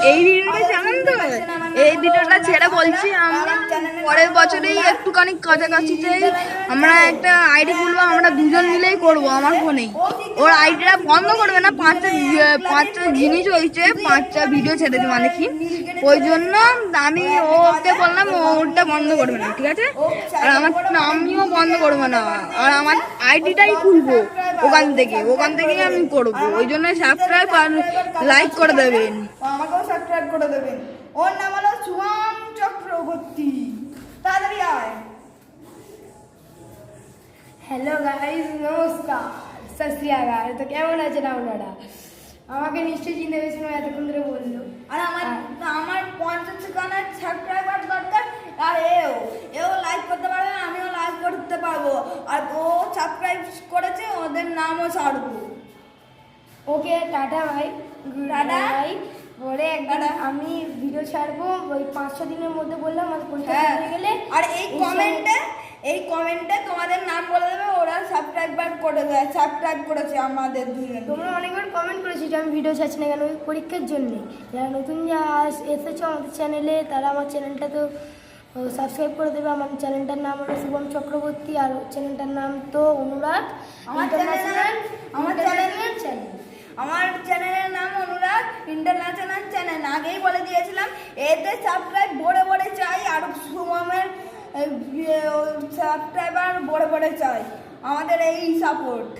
এই ভিডিওটা জানেন তো, এই ভিডিওটা ছেড়ে বলছি আমরা পরের বছরেই একটুখানি কাছাকাছিতেই আমরা একটা আইডি খুলবো, আমরা দুজন মিলেই করবো আমার ফোনেই। ওর আইডিটা বন্ধ করবে না, পাঁচটা জিনিস হয়েছে, 5টা ভিডিও ছেড়েছে মানে কি, ওই জন্য আমি ওকে বললাম ওরটা বন্ধ করবে না, ঠিক আছে? আর আমার আমিও বন্ধ করবো না, আর আমার আইডিটাই খুলবো ওখান থেকেই আমি করবো। ওই জন্য সাবস্ক্রাইব আর লাইক করে দেবেন, আমাকেও সাবস্ক্রাইব করে দেবেন। ওর নাম হলো শুভম চক্রবর্তী। তাড়াতাড়ি আয়। হ্যালো গাইস, নমস্কার, সত শ্রী আকাল। তো কেমন আছেন আপনারা? আমাকে নিশ্চয়ই চিনতে পেরেছেন, এতক্ষণ ধরে বললো। আর আমার 50 সাবস্ক্রাইবার দরকার। আর এও লাইক করতে পারবে, আমিও লাইক করতে পারবো। আর ও সাবস্ক্রাইব করেছে, ওদের নামও ছাড়বো। ওকে, টাটা ভাই। টাটা ভাই পরে একবার আমি ভিডিও ছাড়বো, ওই 5-6 দিনের মধ্যে বললাম আমার পরীক্ষা হয়ে গেলে। আর এই কমেন্টে তোমাদের নাম বলে দেবে, ওরা সাবস্ক্রাইব করেছে আমাদের দুজন। তোমরা অনেকবার কমেন্ট করেছি যে আমি ভিডিও ছাড়ছি না কেন, ওই পরীক্ষার জন্যে। যারা নতুন এসেছো আমাদের চ্যানেলে, তারা আমার চ্যানেলটা তো সাবস্ক্রাইব করে দেবে। আমার চ্যানেলটার নাম হলো শুভম চক্রবর্তী, আর চ্যানেলটার নাম তো অনুরাগ ইন্টারন্যাশনাল চ্যানেল। আমার চ্যানেলের নাম অনুরাগ ইন্টারন্যাশনাল চ্যানেল, আগেই বলে দিয়েছিলাম। এতে সাবস্ক্রাইব বড় চাই, আর শুভমের সাবস্ক্রাইবার বড় চাই, আমাদের এই সাপোর্ট।